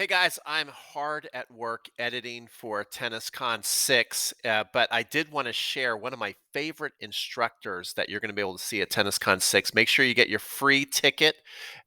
Hey guys, I'm hard at work editing for TennisCon 6, but I did want to share one of my favorite instructors that you're going to be able to see at TennisCon 6. Make sure you get your free ticket.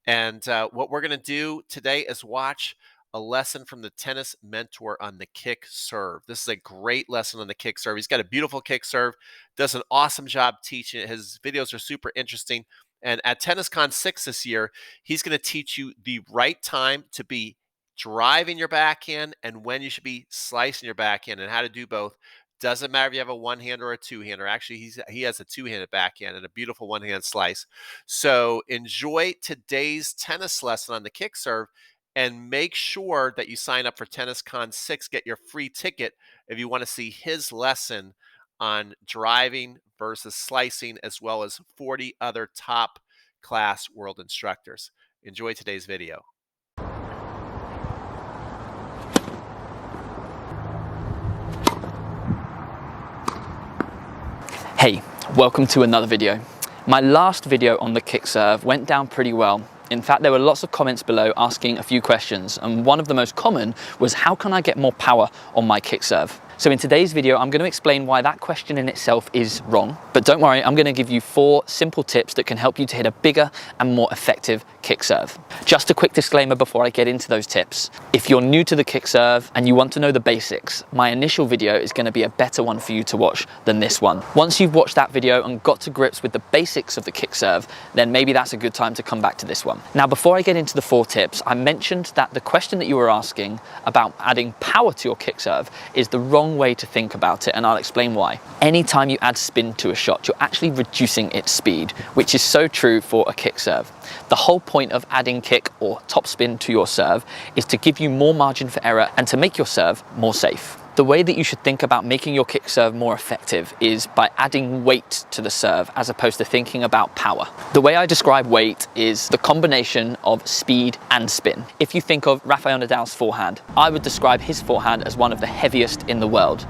And what we're going to do today is watch a lesson from the tennis mentor on the kick serve. This is a great lesson on the kick serve. He's got a beautiful kick serve, does an awesome job teaching it. His videos are super interesting. And at TennisCon 6 this year, he's going to teach you the right time to be driving your backhand and when you should be slicing your backhand and how to do both. Doesn't matter if you have a one-hand or a two-hander. Actually, he has a two-handed backhand and a beautiful one-hand slice. So enjoy today's tennis lesson on the kick serve and make sure that you sign up for TennisCon 6. Get your free ticket if you want to see his lesson on driving versus slicing, as well as 40 other top class world instructors. Enjoy today's video. Hey, welcome to another video. My last video on the kick serve went down pretty well. In fact, there were lots of comments below asking a few questions, and one of the most common was, how can I get more power on my kick serve? So in today's video, I'm going to explain why that question in itself is wrong. But don't worry, I'm going to give you 4 simple tips that can help you to hit a bigger and more effective kick serve. Just a quick disclaimer before I get into those tips. If you're new to the kick serve and you want to know the basics, my initial video is going to be a better one for you to watch than this one. Once you've watched that video and got to grips with the basics of the kick serve, then maybe that's a good time to come back to this one. Now, before I get into the 4 tips, I mentioned that the question that you were asking about adding power to your kick serve is the wrong way to think about it, and I'll explain why. Anytime you add spin to a shot, you're actually reducing its speed, which is so true for a kick serve. The whole point of adding kick or topspin to your serve is to give you more margin for error and to make your serve more safe. The way that you should think about making your kick serve more effective is by adding weight to the serve as opposed to thinking about power. The way I describe weight is the combination of speed and spin. If you think of Rafael Nadal's forehand, I would describe his forehand as one of the heaviest in the world.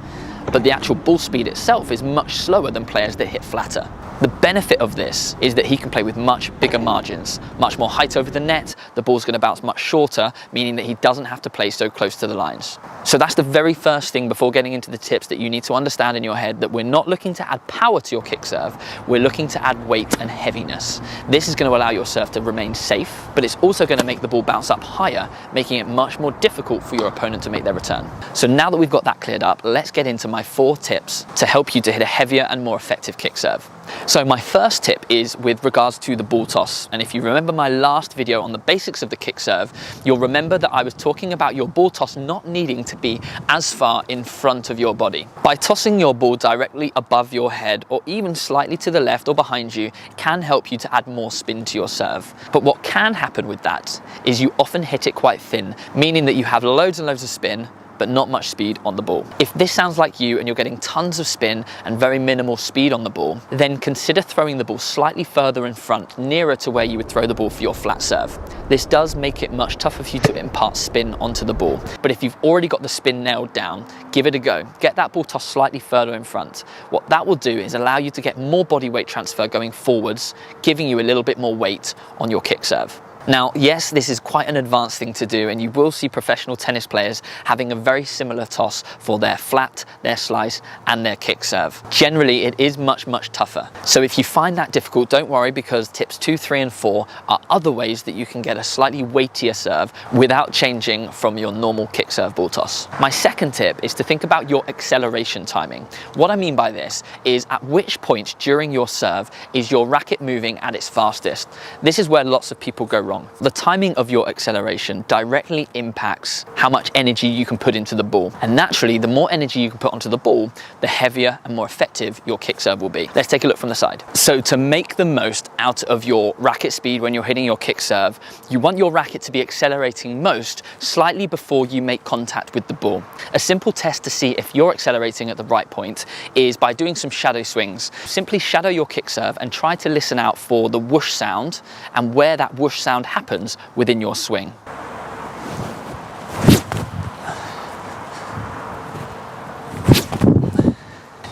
But the actual ball speed itself is much slower than players that hit flatter. The benefit of this is that he can play with much bigger margins, much more height over the net, the ball's going to bounce much shorter, meaning that he doesn't have to play so close to the lines. So that's the very first thing before getting into the tips that you need to understand in your head, that we're not looking to add power to your kick serve, we're looking to add weight and heaviness. This is going to allow your serve to remain safe, but it's also going to make the ball bounce up higher, making it much more difficult for your opponent to make their return. So now that we've got that cleared up, let's get into my 4 tips to help you to hit a heavier and more effective kick serve. So my first tip is with regards to the ball toss. And if you remember my last video on the basics of the kick serve, you'll remember that I was talking about your ball toss not needing to be as far in front of your body. By tossing your ball directly above your head or even slightly to the left or behind you can help you to add more spin to your serve. But what can happen with that is you often hit it quite thin, meaning that you have loads and loads of spin but not much speed on the ball. If this sounds like you and you're getting tons of spin and very minimal speed on the ball, then consider throwing the ball slightly further in front, nearer to where you would throw the ball for your flat serve. This does make it much tougher for you to impart spin onto the ball. But if you've already got the spin nailed down, give it a go. Get that ball tossed slightly further in front. What that will do is allow you to get more body weight transfer going forwards, giving you a little bit more weight on your kick serve. Now, yes, this is quite an advanced thing to do, and you will see professional tennis players having a very similar toss for their flat, their slice, and their kick serve. Generally, it is much tougher. So if you find that difficult, don't worry, because tips 2, 3, and 4 are other ways that you can get a slightly weightier serve without changing from your normal kick serve ball toss. My second tip is to think about your acceleration timing. What I mean by this is at which point during your serve is your racket moving at its fastest. This is where lots of people go wrong. The timing of your acceleration directly impacts how much energy you can put into the ball. And naturally, the more energy you can put onto the ball, the heavier and more effective your kick serve will be. Let's take a look from the side. So to make the most out of your racket speed when you're hitting your kick serve, you want your racket to be accelerating most slightly before you make contact with the ball. A simple test to see if you're accelerating at the right point is by doing some shadow swings. Simply shadow your kick serve and try to listen out for the whoosh sound and where that whoosh sound happens within your swing.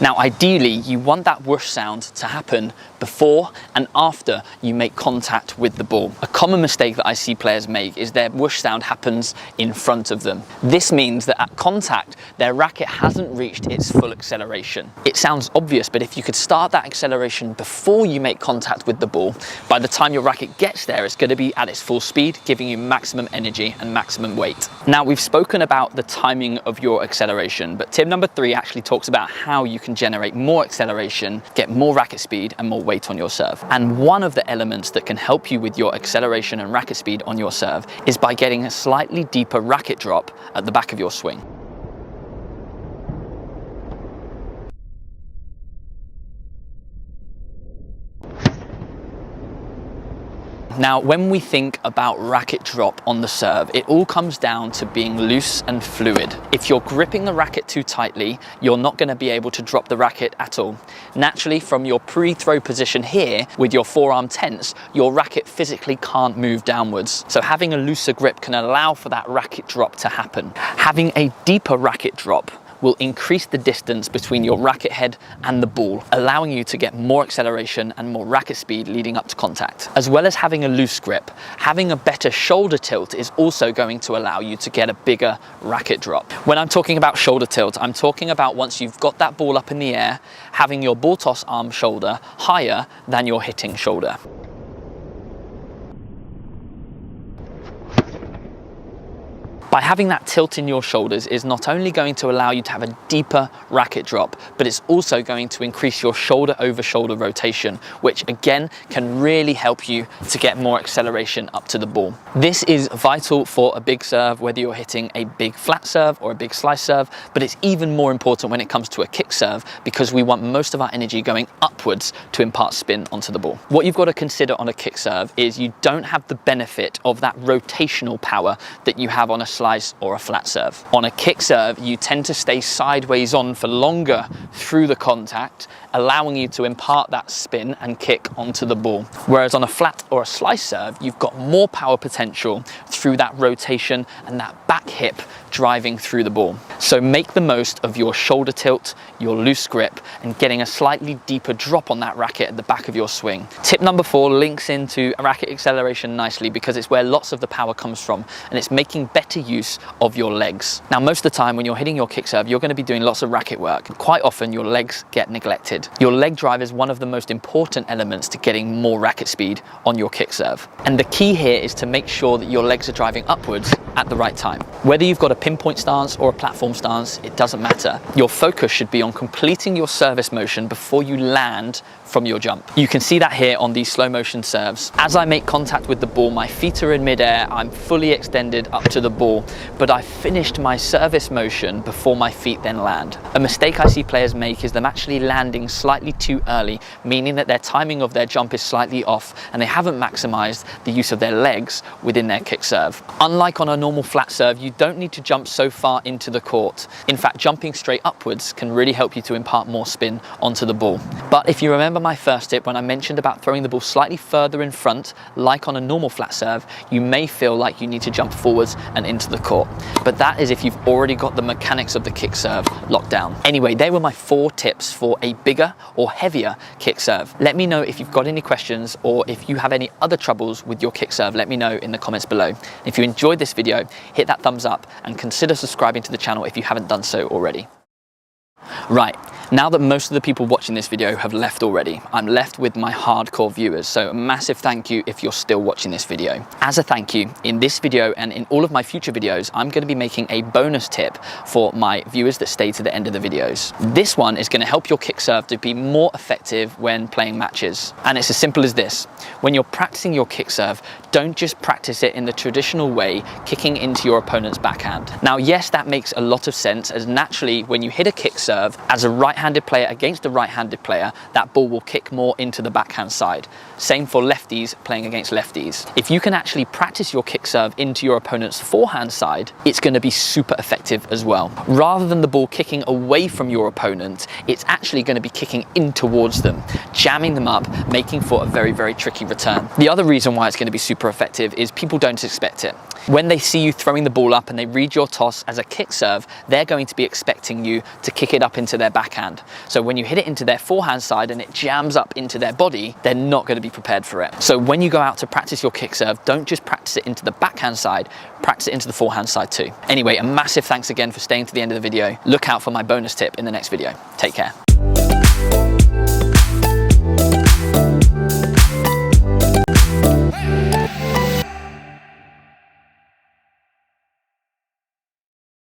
Now, ideally, you want that whoosh sound to happen before and after you make contact with the ball. A common mistake that I see players make is their whoosh sound happens in front of them. This means that at contact, their racket hasn't reached its full acceleration. It sounds obvious, but if you could start that acceleration before you make contact with the ball, by the time your racket gets there, it's going to be at its full speed, giving you maximum energy and maximum weight. Now, we've spoken about the timing of your acceleration, but tip number 3 actually talks about how you can generate more acceleration, get more racket speed and more weight on your serve. And one of the elements that can help you with your acceleration and racket speed on your serve is by getting a slightly deeper racket drop at the back of your swing. Now, when we think about racket drop on the serve, it all comes down to being loose and fluid. If you're gripping the racket too tightly, you're not going to be able to drop the racket at all. Naturally, from your pre-throw position here, with your forearm tense, your racket physically can't move downwards. So having a looser grip can allow for that racket drop to happen. Having a deeper racket drop will increase the distance between your racket head and the ball, allowing you to get more acceleration and more racket speed leading up to contact. As well as having a loose grip, having a better shoulder tilt is also going to allow you to get a bigger racket drop. When I'm talking about shoulder tilt, I'm talking about once you've got that ball up in the air, having your ball toss arm shoulder higher than your hitting shoulder. By having that tilt in your shoulders is not only going to allow you to have a deeper racket drop, but it's also going to increase your shoulder over shoulder rotation, which again can really help you to get more acceleration up to the ball. This is vital for a big serve, whether you're hitting a big flat serve or a big slice serve, but it's even more important when it comes to a kick serve because we want most of our energy going upwards to impart spin onto the ball. What you've got to consider on a kick serve is you don't have the benefit of that rotational power that you have on a slice or a flat serve. On a kick serve, you tend to stay sideways on for longer through the contact, allowing you to impart that spin and kick onto the ball. Whereas on a flat or a slice serve, you've got more power potential through that rotation and that back hip driving through the ball. So make the most of your shoulder tilt, your loose grip, and getting a slightly deeper drop on that racket at the back of your swing. Tip number 4 links into racket acceleration nicely because it's where lots of the power comes from, and it's making better use of your legs. Now, most of the time when you're hitting your kick serve, you're going to be doing lots of racket work. Quite often your legs get neglected. Your leg drive is one of the most important elements to getting more racket speed on your kick serve. And the key here is to make sure that your legs are driving upwards at the right time. Whether you've got a pinpoint stance or a platform stance, it doesn't matter. Your focus should be on completing your service motion before you land from your jump. You can see that here on these slow motion serves. As I make contact with the ball, my feet are in midair, I'm fully extended up to the ball, but I finished my service motion before my feet then land. A mistake I see players make is them actually landing slightly too early, meaning that their timing of their jump is slightly off and they haven't maximized the use of their legs within their kick serve. Unlike on a normal flat serve, you don't need to jump so far into the court. In fact, jumping straight upwards can really help you to impart more spin onto the ball. But if you remember my first tip when I mentioned about throwing the ball slightly further in front, like on a normal flat serve, you may feel like you need to jump forwards and into the court. But that is if you've already got the mechanics of the kick serve locked down. Anyway, they were my 4 tips for a bigger or heavier kick serve. Let me know if you've got any questions or if you have any other troubles with your kick serve. Let me know in the comments below. If you enjoyed this video, hit that thumbs up and consider subscribing to the channel if you haven't done so already. Right, now that most of the people watching this video have left already, I'm left with my hardcore viewers, so a massive thank you if you're still watching this video. As a thank you, in this video and in all of my future videos, I'm going to be making a bonus tip for my viewers that stay to the end of the videos. This one is going to help your kick serve to be more effective when playing matches. And it's as simple as this. When you're practicing your kick serve, don't just practice it in the traditional way, kicking into your opponent's backhand. Now, yes, that makes a lot of sense, as naturally when you hit a kick serve, as a right-handed player against a right-handed player, that ball will kick more into the backhand side. Same for lefties playing against lefties. If you can actually practice your kick serve into your opponent's forehand side, it's going to be super effective as well. Rather than the ball kicking away from your opponent, it's actually going to be kicking in towards them, jamming them up, making for a very, very tricky return. The other reason why it's going to be super effective is people don't expect it. When they see you throwing the ball up and they read your toss as a kick serve, they're going to be expecting you to kick it up into their backhand. So when you hit it into their forehand side and it jams up into their body, they're not going to be be prepared for it. So when you go out to practice your kick serve, don't just practice it into the backhand side, practice it into the forehand side too. Anyway, a massive thanks again for staying to the end of the video. Look out for my bonus tip in the next video. Take care.